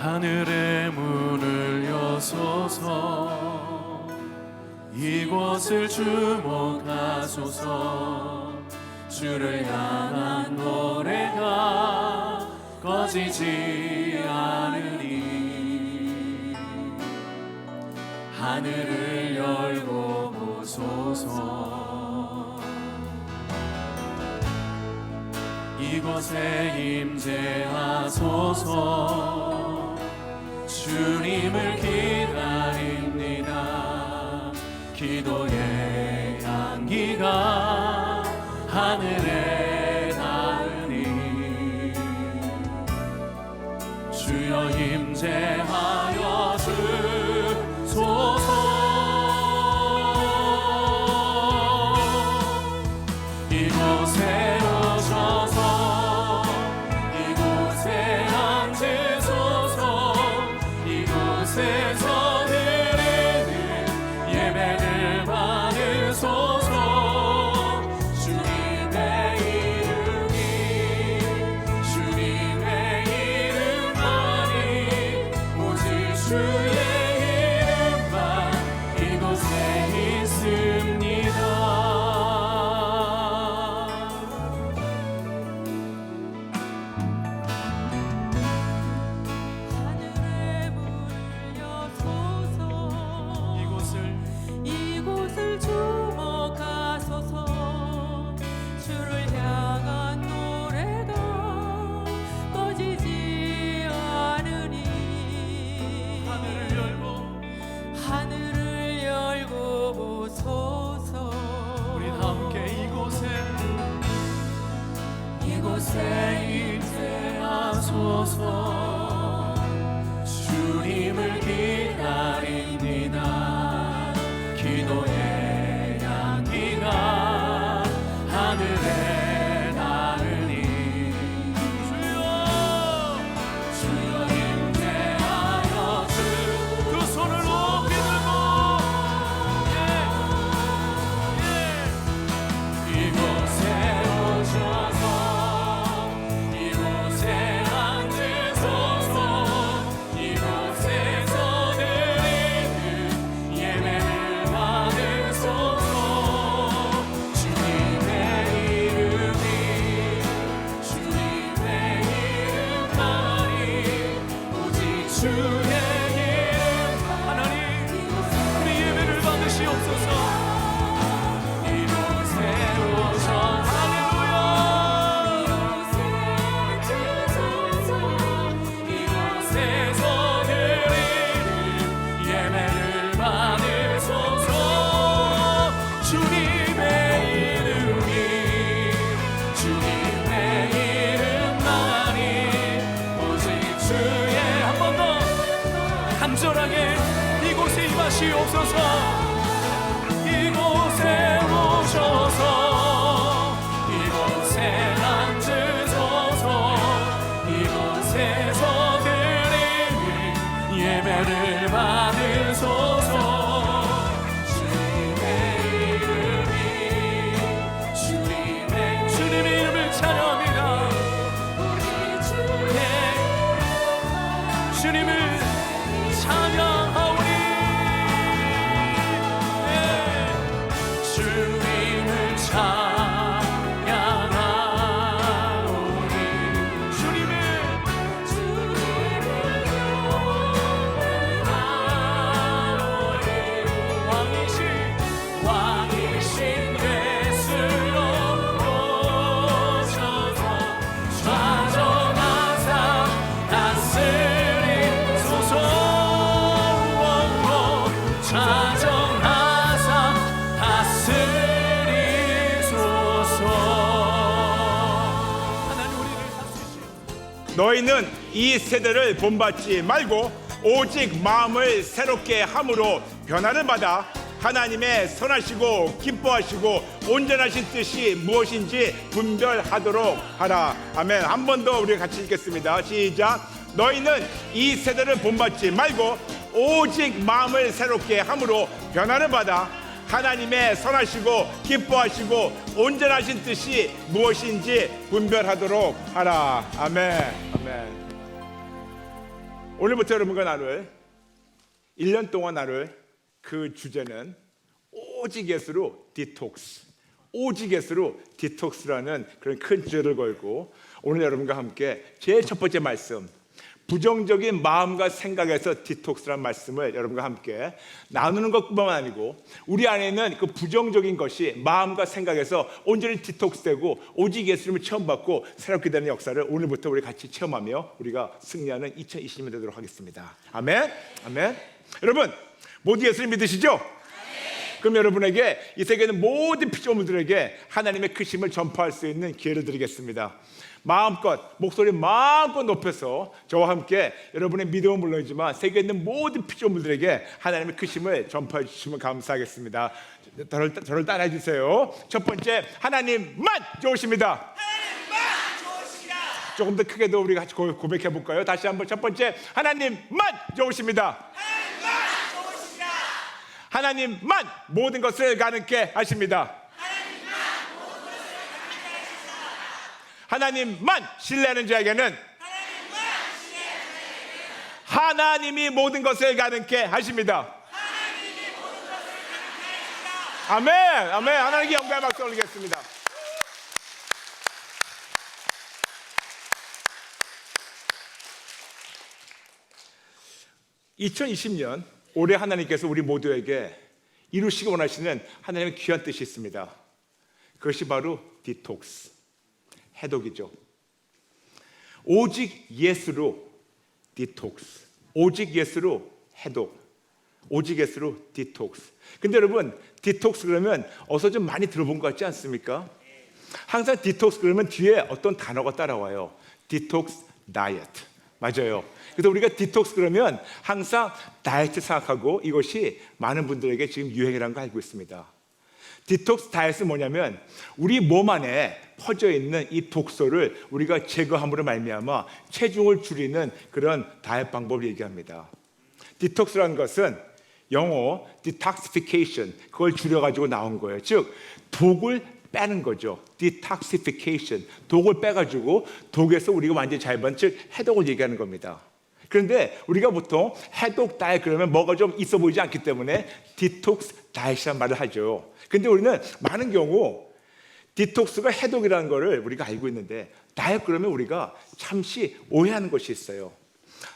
하늘의 문을 여소서. 이곳을 주목하소서. 주를 향한 노래가 꺼지지 않으니 하늘을 열고 보소서. 이곳에 임재하소서. 주님을 기다립니다. 기도의 향기가 하늘에 닿으니 주여 임재하여 주소서. 이곳에 오셔서 이곳에 앉으소서. 이곳에서 드리는 예배를 받으소서. 주님의 이름만이 오직 주의 이름만 이곳에 있습니다. 하늘의 문을 여소서. 이곳을 주목하소서. 주를 향한 노래가 꺼지지 않으니 하늘을 열고 보소서. 우리 함께 이곳에 임재하소서. 주님을 기다립니다. 기도의 향기가 하늘에 닿으니 주여 임재하여 그 손을 높이 들고 이곳에 오셔서 이곳에 앉으소서. 이곳에서 드리는 예배를 받으소서. 주님의 이름만이 오직 주의 이름. 하나님 우리 예배를 받으시옵소서. 이곳에 오셔 할렐루야. 이곳에서 드리는 예배를 받으소서. 주님의 이름만이 오직 주의 한 번 더 간절하게 이곳에 임하시옵소서. 이곳에 오셔서 이곳에 앉으소서. 이곳에서 드리는 예배를 받으소서. 주님의 이름을 찬양합니다. 주님을 찬양하오니 주님을 찬양하오니 주님을 왕이신 예수여 오셔서 좌정하사 다스리소서. 좌정하사 다스리소서. 하나님 우리를 다스리시옵소서. 너희는 이 세대를 본받지 말고 오직 마음을 새롭게 함으로 변화를 받아 하나님의 선하시고 기뻐하시고 온전하신 뜻이 무엇인지 분별하도록 하라. 아멘. 한 번 더 우리 같이 읽겠습니다. 시작. 너희는 이 세대를 본받지 말고 오직 마음을 새롭게 함으로 변화를 받아 하나님의 선하시고 기뻐하시고 온전하신 뜻이 무엇인지 분별하도록 하라. 아멘. 아멘. 오늘부터 여러분과 나눌 1년 동안 나눌 그 주제는 오직 예수로 디톡스, 오직 예수로 디톡스라는 그런 큰 주제를 걸고 오늘 여러분과 함께 제일 첫 번째 말씀, 부정적인 마음과 생각에서 디톡스라는 말씀을 여러분과 함께 나누는 것뿐만 아니고 우리 안에 있는 그 부정적인 것이 마음과 생각에서 온전히 디톡스되고 오직 예수님을 처음 받고 새롭게 되는 역사를 오늘부터 우리 같이 체험하며 우리가 승리하는 2020년 되도록 하겠습니다. 아멘. 아멘. 여러분 모두 예수님 믿으시죠? 그럼 여러분에게 이 세계 있는 모든 피조물들에게 하나님의 크심을 전파할 수 있는 기회를 드리겠습니다. 마음껏 목소리 마음껏 높여서 저와 함께 여러분의 믿음은 물론이지만 세계에 있는 모든 피조물들에게 하나님의 크심을 전파해 주시면 감사하겠습니다. 저를 따라해 주세요. 첫 번째, 하나님만 좋으십니다. 하나님만 좋으시다. 조금 더 크게도 우리 같이 고백해 볼까요? 다시 한번. 첫 번째, 하나님만 좋으십니다. 하나님만 좋으시다. 하나님만 모든 것을 가능케 하십니다. 하나님만 신뢰하는 자에게는 하나님이 모든 것을 가능케 하십니다. 아멘. 아멘. 하나님께 영광의 박수 올리겠습니다. (2020년) 올해 하나님께서 우리 모두에게 이루시기 원하시는 하나님의 귀한 뜻이 있습니다. 그것이 바로 디톡스, 해독이죠. 오직 예수로 디톡스, 오직 예수로 해독, 오직 예수로 디톡스. 근데 여러분, 디톡스 그러면 어서 좀 많이 들어본 것 같지 않습니까? 항상 디톡스 그러면 뒤에 어떤 단어가 따라와요. 디톡스 다이어트. 맞아요. 그래서 우리가 디톡스 그러면 항상 다이어트 생각하고 이것이 많은 분들에게 지금 유행이라는 걸 알고 있습니다. 디톡스 다이어트는 뭐냐면 우리 몸 안에 퍼져 있는 이 독소를 우리가 제거함으로 말미암아 체중을 줄이는 그런 다이어트 방법을 얘기합니다. 디톡스라는 것은 영어 detoxification, 그걸 줄여가지고 나온 거예요. 즉 독을 빼는 거죠. detoxification, 독을 빼가지고 독에서 우리가 완전히 자유받는, 즉 해독을 얘기하는 겁니다. 그런데 우리가 보통 해독 다이어트 그러면 뭐가 좀 있어 보이지 않기 때문에 디톡스 다이어트라는 말을 하죠. 근데 우리는 많은 경우 디톡스가 해독이라는 것을 우리가 알고 있는데 다이어트 그러면 우리가 잠시 오해하는 것이 있어요.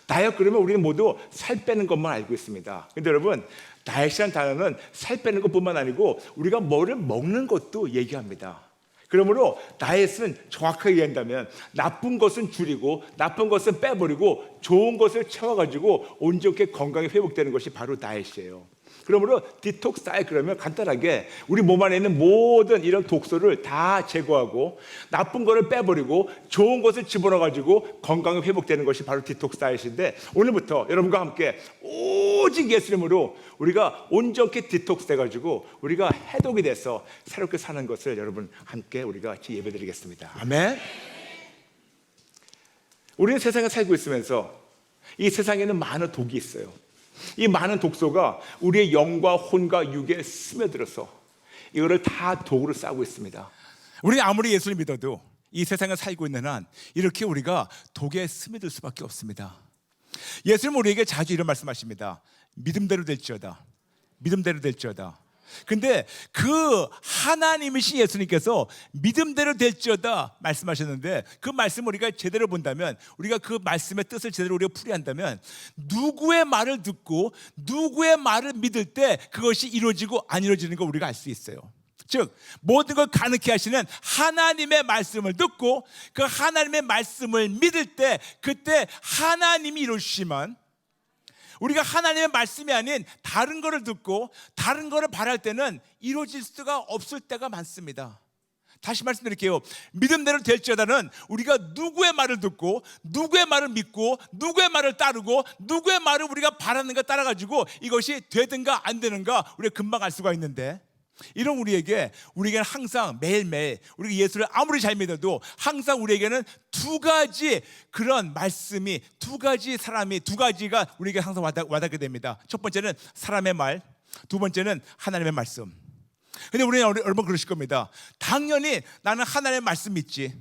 다이어트 그러면 우리는 모두 살 빼는 것만 알고 있습니다. 근데 여러분, 다이어트라는 단어는 살 빼는 것뿐만 아니고 우리가 뭐를 먹는 것도 얘기합니다. 그러므로 다이어트는 정확하게 얘기한다면 나쁜 것은 줄이고 나쁜 것은 빼버리고 좋은 것을 채워가지고 온전히 건강이 회복되는 것이 바로 다이어트예요. 그러므로 디톡스 다이어트 그러면 간단하게 우리 몸 안에 있는 모든 이런 독소를 다 제거하고 나쁜 거를 빼버리고 좋은 것을 집어넣어가지고 건강이 회복되는 것이 바로 디톡스 다이어트인데 오늘부터 여러분과 함께 오직 예수님으로 우리가 온전히 디톡스 돼가지고 우리가 해독이 돼서 새롭게 사는 것을 여러분 함께 우리가 같이 예배드리겠습니다. 아멘. 우리는 세상에 살고 있으면서 이 세상에는 많은 독이 있어요. 이 많은 독소가 우리의 영과 혼과 육에 스며들어서 이거를 다 독으로 싸고 있습니다. 우리 아무리 예수를 믿어도 이 세상에 살고 있는 한 이렇게 우리가 독에 스며들 수밖에 없습니다. 예수님은 우리에게 자주 이런 말씀하십니다. 믿음대로 될지어다. 믿음대로 될지어다. 근데 그 하나님이신 예수님께서 믿음대로 될지어다 말씀하셨는데 그 말씀을 우리가 제대로 본다면 우리가 그 말씀의 뜻을 제대로 우리가 풀이한다면 누구의 말을 듣고 누구의 말을 믿을 때 그것이 이루어지고 안 이루어지는 걸 우리가 알 수 있어요. 즉 모든 걸 가능케 하시는 하나님의 말씀을 듣고 그 하나님의 말씀을 믿을 때 그때 하나님이 이루시면 우리가 하나님의 말씀이 아닌 다른 거를 듣고 다른 거를 바랄 때는 이루어질 수가 없을 때가 많습니다. 다시 말씀드릴게요. 믿음대로 될지어다는 우리가 누구의 말을 듣고 누구의 말을 믿고 누구의 말을 따르고 누구의 말을 우리가 바라는가 따라가지고 이것이 되든가 안 되는가 우리가 금방 알 수가 있는데 이런 우리에게는 항상 매일매일 우리가 예수를 아무리 잘 믿어도 항상 우리에게는 두 가지 그런 말씀이 두 가지 사람이 두 가지가 우리에게 항상 와닿게 됩니다. 첫 번째는 사람의 말, 두 번째는 하나님의 말씀. 근데 우리는 여러분 그러실 겁니다. 당연히 나는 하나님의 말씀 믿지.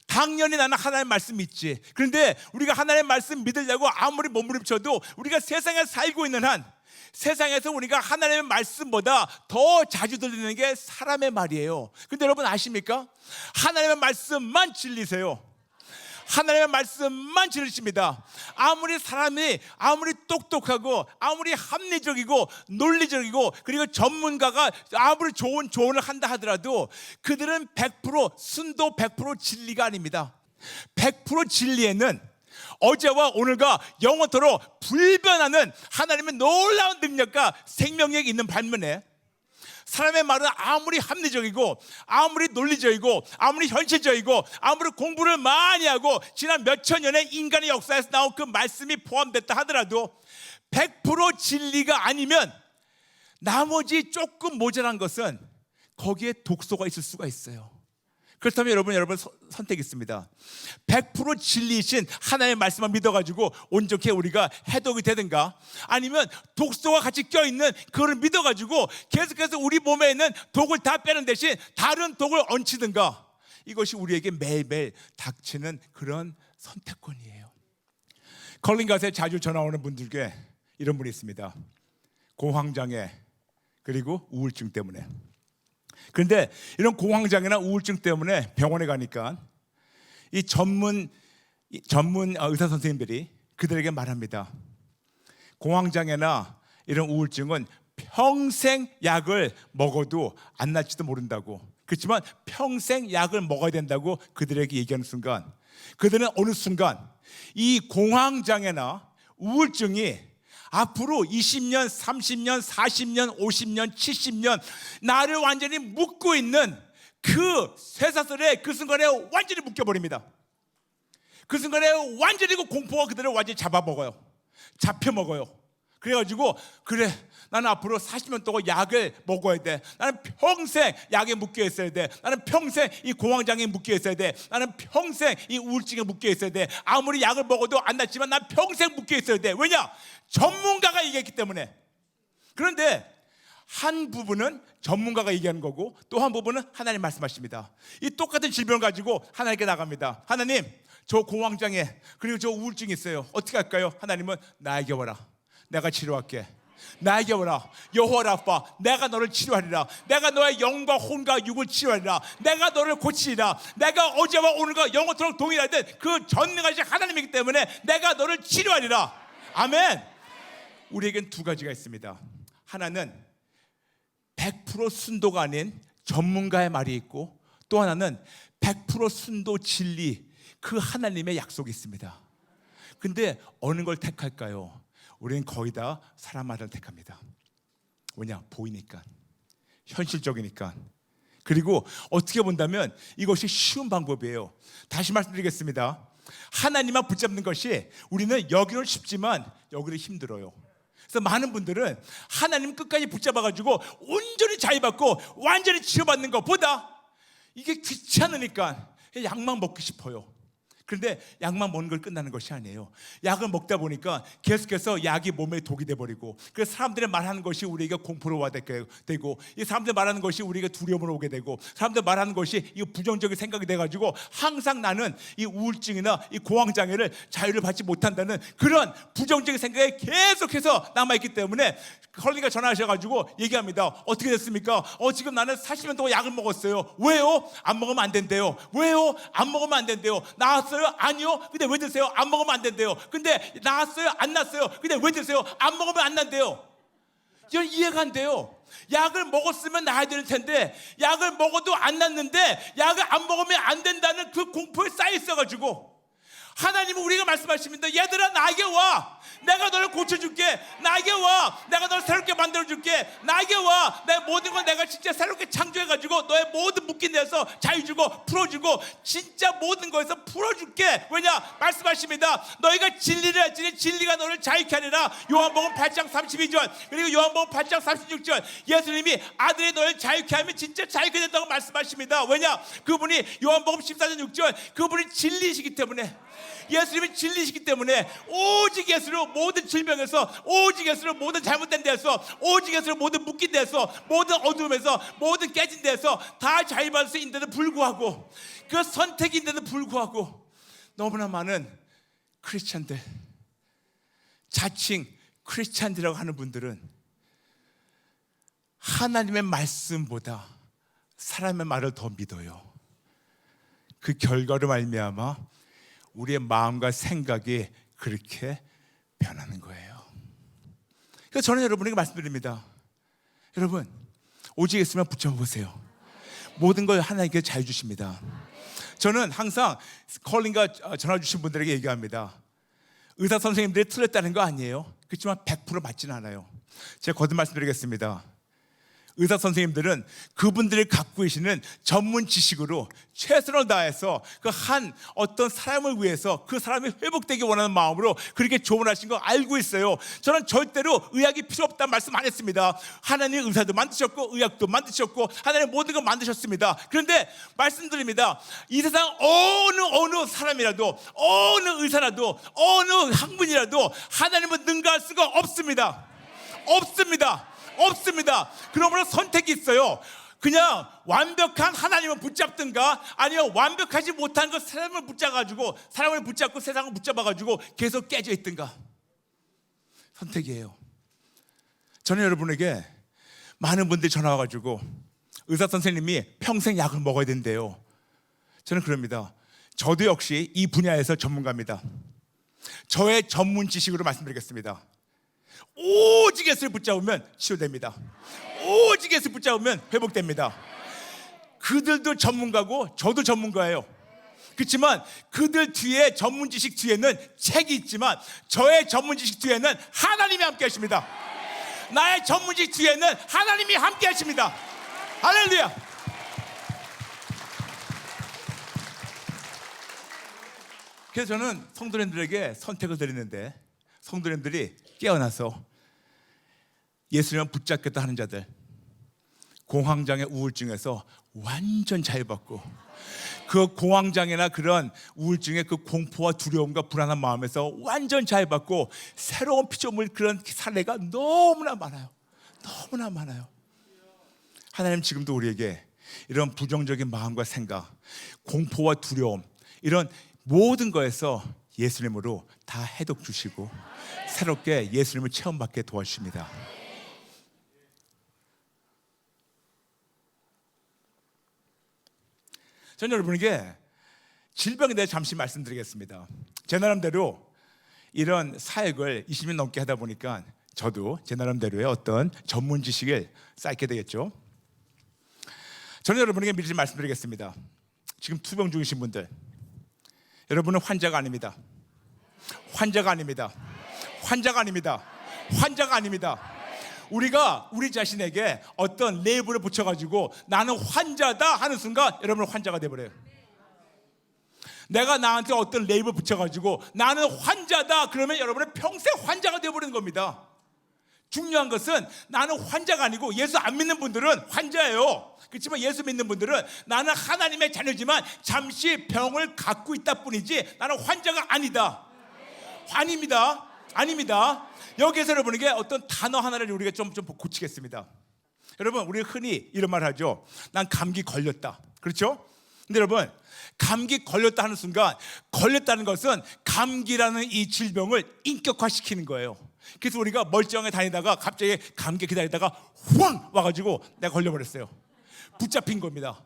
당연히 나는 하나님의 말씀 믿지. 그런데 우리가 하나님의 말씀 믿으려고 아무리 몸부림쳐도 우리가 세상에 살고 있는 한 세상에서 우리가 하나님의 말씀보다 더 자주 들리는 게 사람의 말이에요. 근데 여러분 아십니까? 하나님의 말씀만 진리세요. 하나님의 말씀만 들으십니다. 아무리 사람이 아무리 똑똑하고 아무리 합리적이고 논리적이고 그리고 전문가가 아무리 좋은 조언을 한다 하더라도 그들은 100% 순도 100% 진리가 아닙니다. 100% 진리에는 어제와 오늘과 영원토록 불변하는 하나님의 놀라운 능력과 생명력이 있는 반면에 사람의 말은 아무리 합리적이고 아무리 논리적이고 아무리 현실적이고 아무리 공부를 많이 하고 지난 몇천 년의 인간의 역사에서 나온 그 말씀이 포함됐다 하더라도 100% 진리가 아니면 나머지 조금 모자란 것은 거기에 독소가 있을 수가 있어요. 그렇다면 여러분 선택이 있습니다. 100% 진리이신 하나님의 말씀을 믿어가지고 온전히 우리가 해독이 되든가, 아니면 독소가 같이 껴있는 그걸 믿어가지고 계속해서 우리 몸에 있는 독을 다 빼는 대신 다른 독을 얹히든가, 이것이 우리에게 매일매일 닥치는 그런 선택권이에요. 컬링갓에 자주 전화 오는 분들 중에 이런 분이 있습니다. 공황장애 그리고 우울증 때문에. 그런데 이런 공황장애나 우울증 때문에 병원에 가니까 이 전문 의사 선생님들이 그들에게 말합니다. 공황장애나 이런 우울증은 평생 약을 먹어도 안 낫지도 모른다고. 그렇지만 평생 약을 먹어야 된다고 그들에게 얘기하는 순간, 그들은 어느 순간 이 공황장애나 우울증이 앞으로 20년, 30년, 40년, 50년, 70년 나를 완전히 묶고 있는 그 쇠사슬에 그 순간에 완전히 묶여버립니다. 그 순간에 완전히 그 공포가 그들을 완전히 잡아먹어요. 잡혀먹어요. 그래가지고 그래, 나는 앞으로 40년 동안 약을 먹어야 돼. 나는 평생 약에 묶여 있어야 돼. 나는 평생 이 공황장애에 묶여 있어야 돼. 나는 평생 이 우울증에 묶여 있어야 돼. 아무리 약을 먹어도 안 낫지만 난 평생 묶여 있어야 돼. 왜냐? 전문가가 얘기했기 때문에. 그런데 한 부분은 전문가가 얘기하는 거고 또 한 부분은 하나님 말씀하십니다. 이 똑같은 질병을 가지고 하나님께 나갑니다. 하나님, 저 공황장애 그리고 저 우울증이 있어요. 어떻게 할까요? 하나님은 나에게 와라. 내가 치료할게. 나에게 오라. 여호와 라파, 내가 너를 치료하리라. 내가 너의 영과 혼과 육을 치료하리라. 내가 너를 고치리라. 내가 어제와 오늘과 영원토록 동일하듯 그 전능하신 하나님이기 때문에 내가 너를 치료하리라. 아멘. 우리에겐 두 가지가 있습니다. 하나는 100% 순도가 아닌 전문가의 말이 있고, 또 하나는 100% 순도 진리, 그 하나님의 약속이 있습니다. 근데 어느 걸 택할까요? 우리는 거의 다 사람 말을 택합니다. 왜냐? 보이니까, 현실적이니까. 그리고 어떻게 본다면 이것이 쉬운 방법이에요. 다시 말씀드리겠습니다. 하나님만 붙잡는 것이 우리는 여기는 쉽지만 여기는 힘들어요. 그래서 많은 분들은 하나님 끝까지 붙잡아가지고 온전히 자유받고 완전히 치유받는 것보다 이게 귀찮으니까 약만 먹고 싶어요. 그런데 약만 먹는 걸 끝나는 것이 아니에요. 약을 먹다 보니까 계속해서 약이 몸에 독이 돼버리고, 그래서 사람들의 말하는 것이 우리에게 공포로 와되고, 이 사람들 말하는 것이 우리에게 두려움으로 오게 되고, 사람들 말하는 것이 이 부정적인 생각이 돼가지고 항상 나는 이 우울증이나 이 공황장애를 자유를 받지 못한다는 그런 부정적인 생각에 계속해서 남아있기 때문에 컬리가 전화하셔가지고 얘기합니다. 어떻게 됐습니까? 지금 나는 40년 동안 약을 먹었어요. 왜요? 안 먹으면 안 된대요. 왜요? 안 먹으면 안 된대요. 나았어요? 아니요. 근데 왜 드세요? 안 먹으면 안 된대요. 근데 나았어요? 안 났어요? 근데 왜 드세요? 안 먹으면 안 난대요. 이건 이해가 안 돼요. 약을 먹었으면 나아야 될 텐데 약을 먹어도 안 났는데 약을 안 먹으면 안 된다는 그 공포에 쌓여 있어가지고, 하나님은 우리가 말씀하십니다. 얘들아, 나에게 와. 내가 너를 고쳐줄게. 나에게 와. 내가 너를 새롭게 만들어줄게. 나에게 와. 내 모든 걸 내가 진짜 새롭게 창조해가지고 너의 모든 묶인 데서 자유 주고 풀어주고 진짜 모든 거에서 풀어줄게. 왜냐? 말씀하십니다. 너희가 진리를 할지니 진리가 너를 자유케 하리라. 요한복음 8장 32절 그리고 요한복음 8장 36절 예수님이 아들이 너를 자유케 하면 진짜 자유케 된다고 말씀하십니다. 왜냐? 그분이 요한복음 14장 6절 그분이 진리이시기 때문에, 예수님이 진리시기 때문에 오직 예수로 모든 질병에서, 오직 예수로 모든 잘못된 데에서, 오직 예수로 모든 묶인 데에서, 모든 어두움에서, 모든 깨진 데에서 다 자유받을 수 있는데도 불구하고, 그 선택인데도 불구하고 너무나 많은 크리스찬들, 자칭 크리스찬들이라고 하는 분들은 하나님의 말씀보다 사람의 말을 더 믿어요. 그 결과로 말미암아 우리의 마음과 생각이 그렇게 변하는 거예요. 그래서 저는 여러분에게 말씀드립니다. 여러분, 오직 예수만 붙잡아 보세요. 모든 걸 하나님께 잘 주십니다. 저는 항상 컬링과 전화 주신 분들에게 얘기합니다. 의사 선생님들이 틀렸다는 거 아니에요. 그렇지만 100% 맞지는 않아요. 제가 거듭 말씀드리겠습니다. 의사 선생님들은 그분들이 갖고 계시는 전문 지식으로 최선을 다해서 그 한 어떤 사람을 위해서 그 사람이 회복되기 원하는 마음으로 그렇게 조언하신 거 알고 있어요. 저는 절대로 의학이 필요 없다는 말씀 안 했습니다. 하나님 의사도 만드셨고 의학도 만드셨고 하나님 모든 걸 만드셨습니다. 그런데 말씀드립니다. 이 세상 어느 사람이라도, 어느 의사라도, 어느 학문이라도 하나님은 능가할 수가 없습니다. 없습니다. 그러므로 선택이 있어요. 그냥 완벽한 하나님을 붙잡든가, 아니면 완벽하지 못한 그 사람을 붙잡고 세상을 붙잡아가지고 계속 깨져 있든가. 선택이에요. 저는 여러분에게 많은 분들이 전화 와가지고 의사 선생님이 평생 약을 먹어야 된대요. 저는 그럽니다. 저도 역시 이 분야에서 전문가입니다. 저의 전문 지식으로 말씀드리겠습니다. 오직 예수를 붙잡으면 치유됩니다. 오직 예수를 붙잡으면 회복됩니다. 그들도 전문가고 저도 전문가예요. 그렇지만 그들 뒤에 전문 지식 뒤에는 책이 있지만 저의 전문 지식 뒤에는 하나님이 함께 하십니다. 나의 전문 지식 뒤에는 하나님이 함께 하십니다. 할렐루야. 그래서 저는 성도님들에게 선택을 드리는데, 성도님들이 깨어나서 예수님을 붙잡겠다 하는 자들, 공황장애 우울증에서 완전 자유받고, 그 공황장애나 그런 우울증의 그 공포와 두려움과 불안한 마음에서 완전 자유받고 새로운 피조물, 그런 사례가 너무나 많아요. 하나님 지금도 우리에게 이런 부정적인 마음과 생각, 공포와 두려움, 이런 모든 거에서 예수님으로 다 해독 주시고 새롭게 예수님을 체험받게 도와주십니다. 저는 여러분에게 질병에 대해 잠시 말씀드리겠습니다. 제 나름대로 이런 사역을 20년 넘게 하다 보니까 저도 제 나름대로의 어떤 전문 지식을 쌓게 되겠죠. 저는 여러분에게 미리 말씀드리겠습니다. 지금 투병 중이신 분들, 여러분은 환자가 아닙니다. 우리가 우리 자신에게 어떤 레이블을 붙여가지고 나는 환자다 하는 순간 여러분은 환자가 돼버려요. 내가 나한테 어떤 레이블 붙여가지고 나는 환자다 그러면 여러분은 평생 환자가 돼버리는 겁니다. 중요한 것은 나는 환자가 아니고, 예수 안 믿는 분들은 환자예요. 그렇지만 예수 믿는 분들은 나는 하나님의 자녀지만 잠시 병을 갖고 있다 뿐이지 나는 환자가 아니다. 아닙니다. 여기에서 여러분에게 어떤 단어 하나를 우리가 좀 고치겠습니다. 여러분, 우리 흔히 이런 말 하죠. 난 감기 걸렸다. 그렇죠? 근데 여러분, 감기 걸렸다 하는 순간, 걸렸다는 것은 감기라는 이 질병을 인격화시키는 거예요. 그래서 우리가 멀쩡하게 다니다가 갑자기 감기 기다리다가 후앙 와가지고 내가 걸려버렸어요. 붙잡힌 겁니다.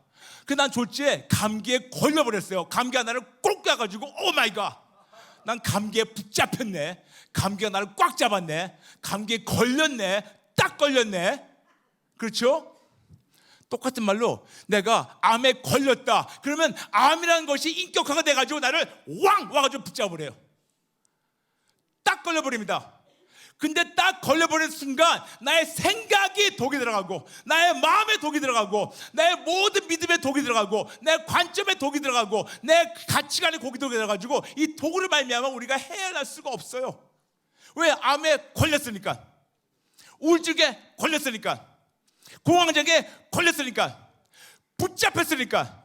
난 졸지에 감기에 걸려버렸어요. 감기가 나를 꼭 가가지고 오 마이 갓, 난 감기에 붙잡혔네. 감기가 나를 꽉 잡았네. 감기에 걸렸네. 딱 걸렸네. 그렇죠? 똑같은 말로 내가 암에 걸렸다 그러면 암이라는 것이 인격화가 돼가지고 나를 왕 와가지고 붙잡으래요. 딱 걸려버립니다. 근데 딱 걸려버린 순간 나의 생각이 독이 들어가고, 나의 마음에 독이 들어가고, 나의 모든 믿음에 독이 들어가고, 내 관점에 독이 들어가고, 내 가치관에 독이 들어가가지고 이 독으로 말미암아 우리가 헤어날 수가 없어요. 왜? 암에 걸렸으니까, 우울증에 걸렸으니까, 공황장애에 걸렸으니까, 붙잡혔으니까,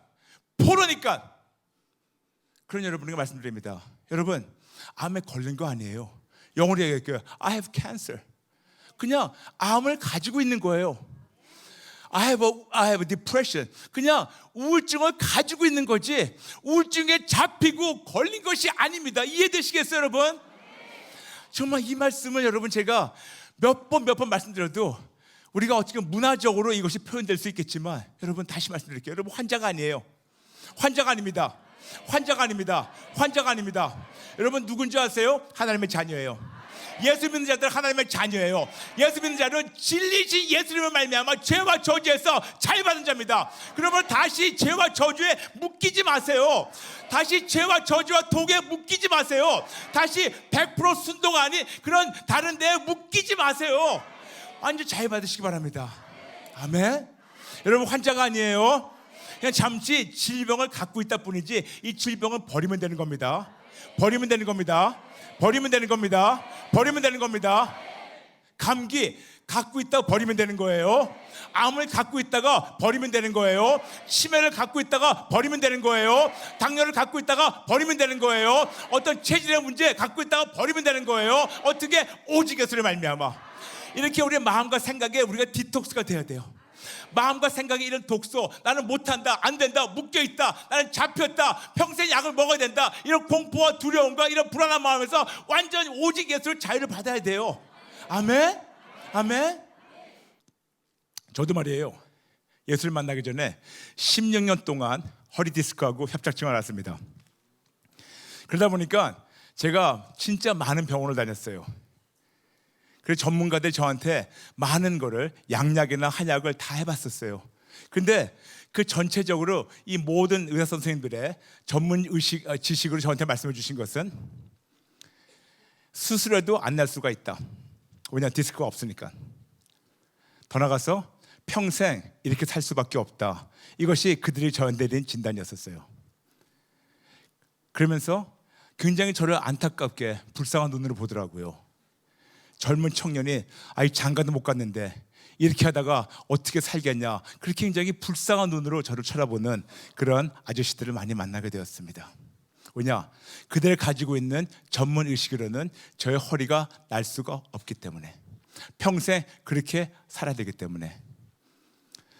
포로니까. 그런 여러분에게 말씀드립니다. 여러분, 암에 걸린 거 아니에요. 영어로 얘기할게요. I have cancer. 그냥 암을 가지고 있는 거예요. I have depression. 그냥 우울증을 가지고 있는 거지 우울증에 잡히고 걸린 것이 아닙니다. 이해되시겠어요, 여러분? 정말 이 말씀을 여러분 제가 몇 번 말씀드려도 우리가 어떻게 문화적으로 이것이 표현될 수 있겠지만 여러분 다시 말씀드릴게요. 여러분 환자가 아니에요. 환자가 아닙니다. 환자가 아닙니다. 환자가 아닙니다. 여러분 누군지 아세요? 하나님의 자녀예요. 예수 믿는 자들은 하나님의 자녀예요. 예수 믿는 자들은 진리신 예수님을 말미암아 죄와 저주에서 자유받은 자입니다. 그러면 다시 죄와 저주에 묶이지 마세요. 다시 죄와 저주와 독에 묶이지 마세요. 다시 100% 순도가 아닌 그런 다른 데에 묶이지 마세요. 완전 자유받으시기 바랍니다. 아멘. 여러분 환자가 아니에요. 그냥 잠시 질병을 갖고 있다 뿐이지 이 질병은 버리면 되는 겁니다. 버리면 되는 겁니다. 버리면 되는 겁니다. 버리면 되는 겁니다. 감기 갖고 있다가 버리면 되는 거예요. 암을 갖고 있다가 버리면 되는 거예요. 치매를 갖고 있다가 버리면 되는 거예요. 당뇨를 갖고 있다가 버리면 되는 거예요. 어떤 체질의 문제 갖고 있다가 버리면 되는 거예요. 어떻게? 오직 예수를 말미암아. 이렇게 우리의 마음과 생각에 우리가 디톡스가 돼야 돼요. 마음과 생각에 이런 독소, 나는 못한다, 안 된다, 묶여있다, 나는 잡혔다, 평생 약을 먹어야 된다, 이런 공포와 두려움과 이런 불안한 마음에서 완전히 오직 예수를 자유를 받아야 돼요. 아멘? 아멘? 저도 말이에요, 예수를 만나기 전에 16년 동안 허리 디스크하고 협착증을 앓았습니다. 그러다 보니까 제가 진짜 많은 병원을 다녔어요. 그래서 전문가들이 저한테 많은 거를 양약이나 한약을 다 해봤었어요. 근데 그 전체적으로 이 모든 의사 선생님들의 전문 지식으로 저한테 말씀해 주신 것은 수술해도 안 날 수가 있다. 왜냐하면 디스크가 없으니까. 더 나가서 평생 이렇게 살 수밖에 없다. 이것이 그들이 저한테 내린 진단이었었어요. 그러면서 굉장히 저를 안타깝게 불쌍한 눈으로 보더라고요. 젊은 청년이 장가도 못 갔는데 이렇게 하다가 어떻게 살겠냐, 그렇게 굉장히 불쌍한 눈으로 저를 쳐다보는 그런 아저씨들을 많이 만나게 되었습니다. 왜냐? 그들 가지고 있는 전문 의식으로는 저의 허리가 날 수가 없기 때문에, 평생 그렇게 살아야 되기 때문에.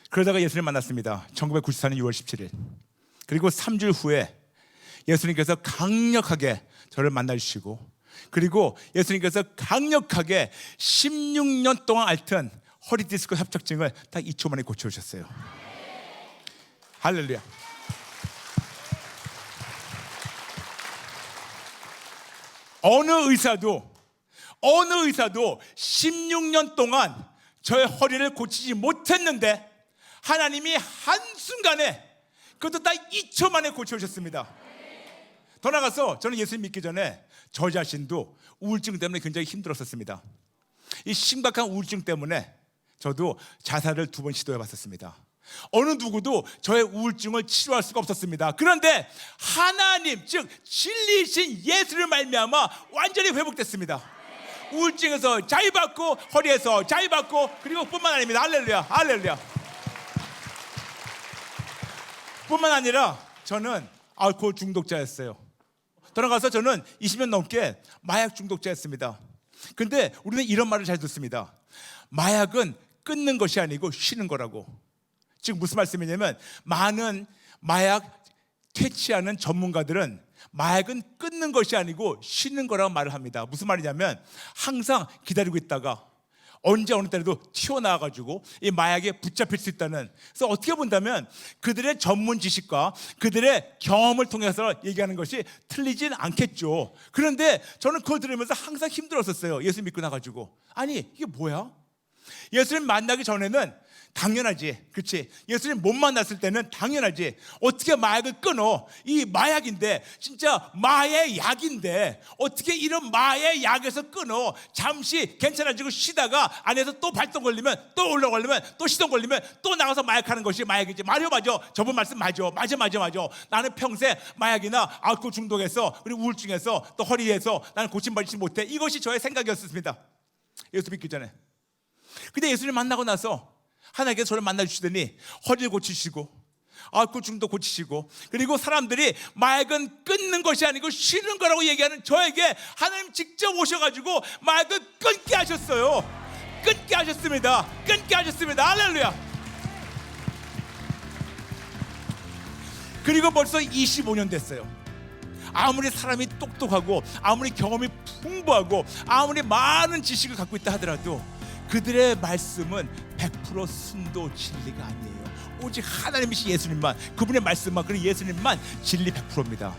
그러다가 예수님을 만났습니다. 1994년 6월 17일. 그리고 3주일 후에 예수님께서 강력하게 저를 만나주시고, 그리고 예수님께서 강력하게 16년 동안 앓던 허리 디스크 협착증을 딱 2초 만에 고쳐주셨어요. 할렐루야. 어느 의사도 16년 동안 저의 허리를 고치지 못했는데 하나님이 한순간에, 그것도 딱 2초 만에 고쳐주셨습니다. 더 나가서 저는 예수님 믿기 전에 저 자신도 우울증 때문에 굉장히 힘들었었습니다. 이 심각한 우울증 때문에 저도 자살을 2번 시도해봤었습니다. 어느 누구도 저의 우울증을 치료할 수가 없었습니다. 그런데 하나님, 즉 진리이신 예수를 말미암아 완전히 회복됐습니다. 우울증에서 자유받고 허리에서 자유받고, 그리고 뿐만 아닙니다. 할렐루야, 할렐루야. 뿐만 아니라 저는 알코올 중독자였어요. 돌아가서 저는 20년 넘게 마약 중독자였습니다. 근데 우리는 이런 말을 잘 듣습니다. 마약은 끊는 것이 아니고 쉬는 거라고. 즉 무슨 말씀이냐면, 많은 마약 퇴치하는 전문가들은 마약은 끊는 것이 아니고 쉬는 거라고 말을 합니다. 무슨 말이냐면, 항상 기다리고 있다가 언제 어느 때라도 튀어나와가지고 이 마약에 붙잡힐 수 있다는. 그래서 어떻게 본다면 그들의 전문 지식과 그들의 경험을 통해서 얘기하는 것이 틀리진 않겠죠. 그런데 저는 그걸 들으면서 항상 힘들었었어요. 예수 믿고 나가지고, 아니 이게 뭐야? 예수님 만나기 전에는 당연하지, 그렇지? 예수님 못 만났을 때는 당연하지. 어떻게 마약을 끊어? 이 마약인데, 진짜 마의 약인데 어떻게 이런 마의 약에서 끊어? 잠시 괜찮아지고 쉬다가 안에서 또 발동 걸리면, 또 올라가려면, 또 시동 걸리면 또 나가서 마약하는 것이 마약이지. 맞아. 저번 말씀 맞아. 나는 평생 마약이나 알코올 중독에서, 그리고 우울증에서, 또 허리에서 나는 고침받지 못해. 이것이 저의 생각이었습니다. 예수 믿기 전에. 근데 예수님 만나고 나서 하나님께서 저를 만나주시더니 허리를 고치시고, 알코올중독 고치시고, 그리고 사람들이 마약은 끊는 것이 아니고 쉬는 거라고 얘기하는 저에게 하나님 직접 오셔가지고 마약을 끊게 하셨어요. 끊게 하셨습니다. 끊게 하셨습니다. 할렐루야. 그리고 벌써 25년 됐어요. 아무리 사람이 똑똑하고 아무리 경험이 풍부하고 아무리 많은 지식을 갖고 있다 하더라도 그들의 말씀은 100% 순도 진리가 아니에요. 오직 하나님이신 예수님만, 그분의 말씀만, 그리고 예수님만 진리 100%입니다.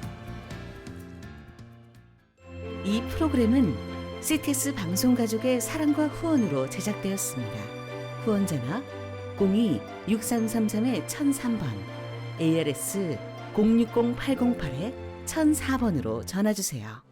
이 프로그램은 CTS 방송가족의 사랑과 후원으로 제작되었습니다. 후원전화 02-6333-1003번, ARS 060-808-1004번으로 전화주세요.